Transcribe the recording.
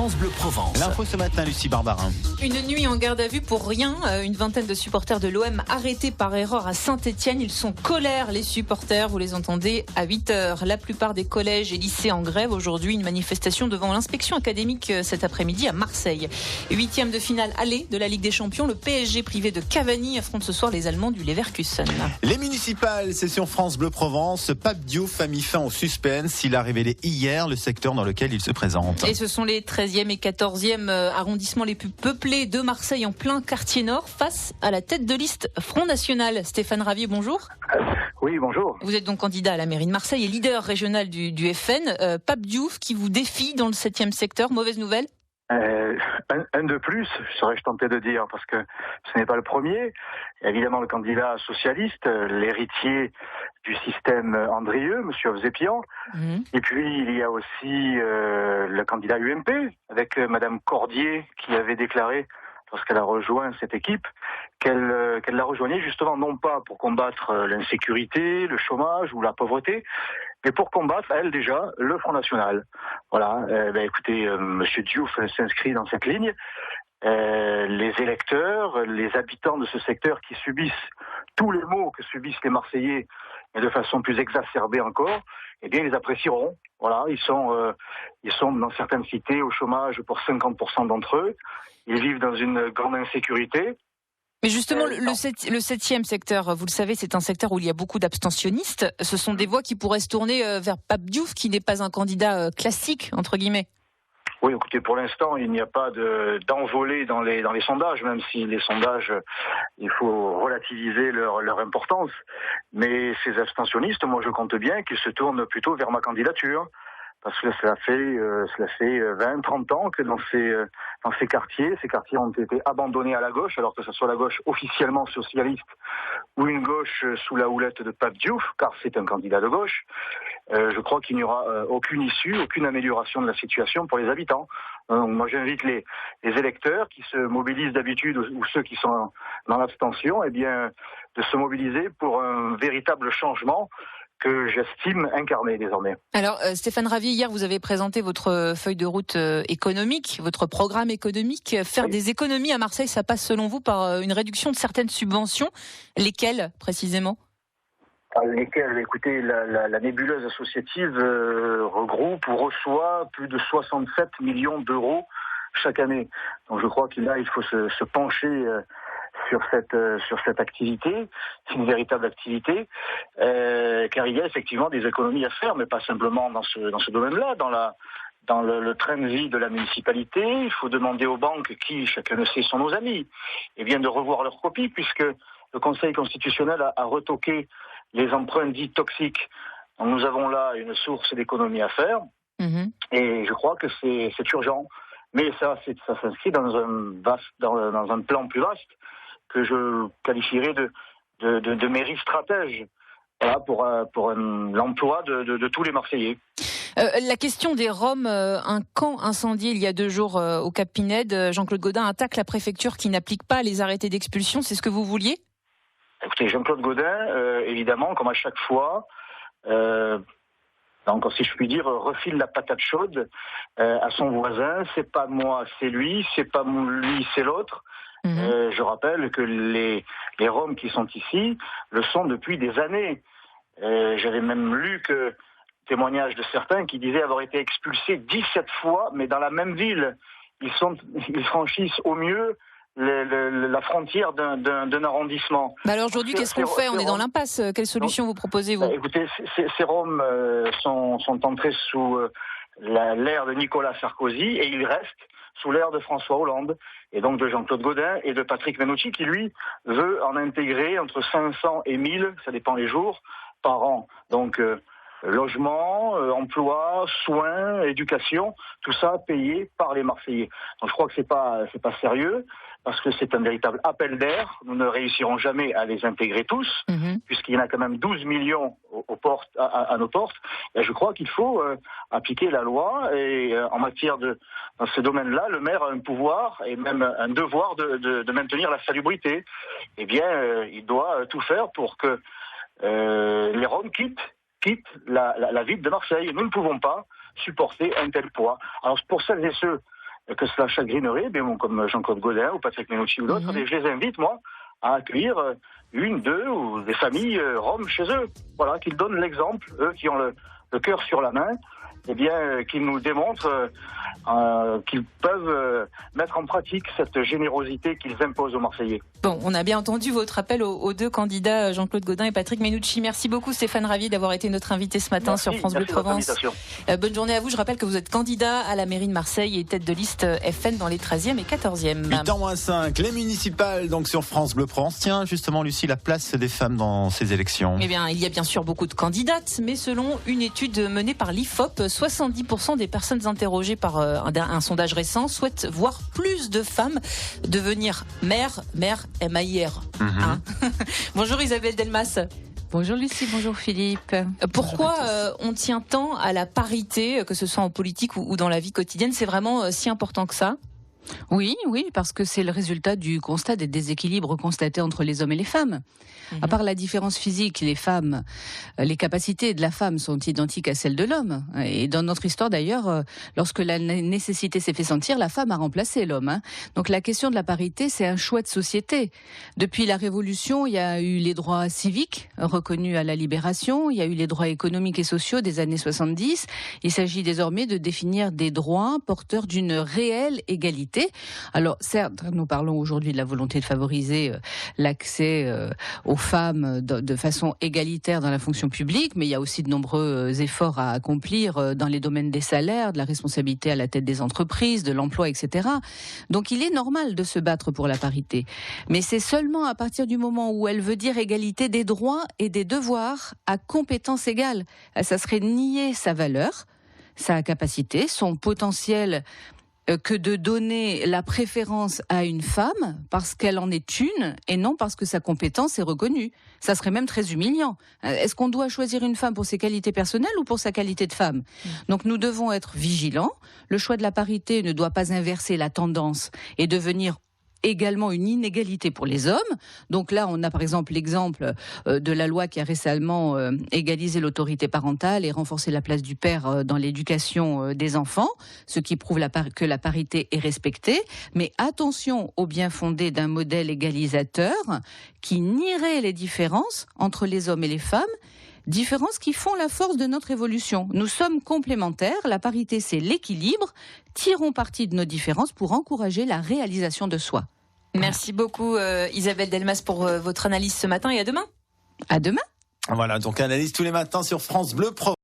France Bleu Provence. L'info ce matin, Lucie Barbarin. Une nuit en garde à vue pour rien. Une vingtaine de supporters de l'OM arrêtés par erreur à Saint-Etienne. Ils sont colères, les supporters. Vous les entendez à 8h. La plupart des collèges et lycées en grève. Aujourd'hui, une manifestation devant l'inspection académique cet après-midi à Marseille. 8e de finale aller de la Ligue des Champions. Le PSG privé de Cavani affronte ce soir les Allemands du Leverkusen. Les municipales, c'est sur France Bleu Provence. Pape Diouf a mis fin au suspense. Il a révélé hier le secteur dans lequel il se présente. Et ce sont les 13e et 14e arrondissements les plus peuplés de Marseille en plein quartier nord face à la tête de liste Front National. Stéphane Ravier, bonjour. Oui, bonjour. Vous être donc candidat à la mairie de Marseille et leader régional du FN. Pape Diouf qui vous défie dans le 7e secteur. Mauvaise nouvelle? Un de plus, serais-je tenté de dire, parce que ce n'est pas le premier. Évidemment, le candidat socialiste, l'héritier du système Andrieux, Monsieur Avzepian. Et puis, il y a aussi le candidat UMP, avec Madame Cordier, qui avait déclaré, lorsqu'elle a rejoint cette équipe, qu'elle la rejoignait justement non pas pour combattre l'insécurité, le chômage ou la pauvreté, mais pour combattre, elle déjà, le Front National. Voilà, écoutez, Monsieur Diouf s'inscrit dans cette ligne. Les électeurs, les habitants de ce secteur qui subissent tous les maux que subissent les Marseillais, et de façon plus exacerbée encore, eh bien, ils les apprécieront. Voilà, ils sont dans certaines cités au chômage pour 50% d'entre eux. Ils vivent dans une grande insécurité. Mais justement, le 7e secteur, vous le savez, c'est un secteur où il y a beaucoup d'abstentionnistes. Ce sont des voix qui pourraient se tourner vers Pape Diouf, qui n'est pas un candidat classique, entre guillemets. Oui, écoutez, pour l'instant, il n'y a pas d'envolée dans les sondages, même si les sondages, il faut relativiser leur importance. Mais ces abstentionnistes, moi, je compte bien qu'ils se tournent plutôt vers ma candidature. Parce que cela fait 20, 30 ans que dans ces quartiers ont été abandonnés à la gauche, alors que ce soit la gauche officiellement socialiste ou une gauche sous la houlette de Pape Diouf, car c'est un candidat de gauche. Je crois qu'il n'y aura aucune issue, aucune amélioration de la situation pour les habitants. Moi, j'invite les électeurs qui se mobilisent d'habitude ou ceux qui sont dans l'abstention, eh bien, de se mobiliser pour un véritable changement que j'estime incarné désormais. Alors, Stéphane Ravier, hier, vous avez présenté votre feuille de route économique, votre programme économique. Faire des économies à Marseille, ça passe selon vous par une réduction de certaines subventions. Lesquelles, précisément ? Lesquelles ? Écoutez, la nébuleuse associative regroupe ou reçoit plus de 67 millions d'euros chaque année. Donc je crois qu'il faut se pencher sur cette activité, c'est une véritable activité, car il y a effectivement des économies à faire, mais pas simplement dans ce domaine-là, dans le train de vie de la municipalité. Il faut demander aux banques, qui, chacun le sait, sont nos amis, et bien de revoir leur copie, puisque le Conseil constitutionnel a retoqué les emprunts dits toxiques. Donc nous avons là une source d'économie à faire, et je crois que c'est urgent. Mais ça s'inscrit dans un plan plus vaste, que je qualifierais de mairie stratège, voilà, pour l'emploi de tous les Marseillais. La question des Roms, un camp incendié il y a 2 jours au Cap Pinède. Jean-Claude Gaudin attaque la préfecture qui n'applique pas les arrêtés d'expulsion. C'est ce que vous vouliez ? Écoutez, Jean-Claude Gaudin, évidemment, comme à chaque fois, donc, si je puis dire, refile la patate chaude à son voisin. C'est pas moi, c'est lui. C'est pas lui, c'est l'autre. Je rappelle que les Roms qui sont ici le sont depuis des années. J'avais même lu que témoignages de certains qui disaient avoir été expulsés 17 fois, mais dans la même ville. Ils franchissent au mieux la frontière d'un arrondissement. Alors aujourd'hui, qu'est-ce qu'on fait ? On est dans l'impasse. Quelle solution vous proposez, vous ? Écoutez, ces Roms sont entrés sous l'ère de Nicolas Sarkozy et ils restent sous l'ère de François Hollande et donc de Jean-Claude Gaudin et de Patrick Mennucci qui, lui, veut en intégrer entre 500 et 1000, ça dépend les jours, par an. Donc, logement, emploi, soins, éducation, tout ça payé par les Marseillais. Donc je crois que c'est pas sérieux, parce que c'est un véritable appel d'air. Nous ne réussirons jamais à les intégrer tous, puisqu'il y en a quand même 12 millions à nos portes. Et je crois qu'il faut appliquer la loi, et en matière dans ce domaine-là, le maire a un pouvoir et même un devoir de maintenir la salubrité. Eh bien, il doit tout faire pour que les Roms quittent la ville de Marseille. Nous ne pouvons pas supporter un tel poids. Alors pour celles et ceux que cela chagrinerait, comme Jean-Claude Gaudin ou Patrick Mennucci ou d'autres, et je les invite, moi, à accueillir une, deux ou des familles roms chez eux. Voilà, qu'ils donnent l'exemple, eux qui ont le cœur sur la main, qu'ils nous démontrent qu'ils peuvent mettre en pratique cette générosité qu'ils imposent aux Marseillais. Bon, on a bien entendu votre appel aux deux candidats, Jean-Claude Gaudin et Patrick Mennucci. Merci beaucoup Stéphane Ravi d'avoir été notre invité ce matin sur France Bleu Provence. Bonne journée à vous. Je rappelle que vous êtes candidat à la mairie de Marseille et tête de liste FN dans les 13e et 14e. 8h-5, les municipales donc sur France Bleu Provence. Tiens, justement Lucie, la place des femmes dans ces élections. Eh bien, il y a bien sûr beaucoup de candidates, mais selon une étude menée par l'IFOP, 70% des personnes interrogées par un sondage récent souhaitent voir plus de femmes devenir mère, M-A-I-R. Hein. Bonjour Isabelle Delmas. Bonjour Lucie, bonjour Philippe. Pourquoi on tient tant à la parité, que ce soit en politique ou dans la vie quotidienne? C'est vraiment si important que ça? Oui, parce que c'est le résultat du constat des déséquilibres constatés entre les hommes et les femmes. À part la différence physique, les femmes, les capacités de la femme sont identiques à celles de l'homme. Et dans notre histoire d'ailleurs, lorsque la nécessité s'est fait sentir, la femme a remplacé l'homme. Donc la question de la parité, c'est un choix de société. Depuis la Révolution, il y a eu les droits civiques reconnus à la Libération, il y a eu les droits économiques et sociaux des années 70. Il s'agit désormais de définir des droits porteurs d'une réelle égalité. Alors certes, nous parlons aujourd'hui de la volonté de favoriser l'accès aux femmes de façon égalitaire dans la fonction publique, mais il y a aussi de nombreux efforts à accomplir dans les domaines des salaires, de la responsabilité à la tête des entreprises, de l'emploi, etc. Donc il est normal de se battre pour la parité. Mais c'est seulement à partir du moment où elle veut dire égalité des droits et des devoirs à compétences égales. Ça serait nier sa valeur, sa capacité, son potentiel, que de donner la préférence à une femme parce qu'elle en est une et non parce que sa compétence est reconnue. Ça serait même très humiliant. Est-ce qu'on doit choisir une femme pour ses qualités personnelles ou pour sa qualité de femme ? Donc nous devons être vigilants. Le choix de la parité ne doit pas inverser la tendance et devenir également une inégalité pour les hommes. Donc là, on a par exemple l'exemple de la loi qui a récemment égalisé l'autorité parentale et renforcé la place du père dans l'éducation des enfants, ce qui prouve que la parité est respectée. Mais attention au bien fondé d'un modèle égalisateur qui nierait les différences entre les hommes et les femmes, différences qui font la force de notre évolution. Nous sommes complémentaires, la parité c'est l'équilibre, tirons parti de nos différences pour encourager la réalisation de soi. Merci beaucoup Isabelle Delmas pour votre analyse ce matin et à demain. À demain. Voilà, donc analyse tous les matins sur France Bleu Provence.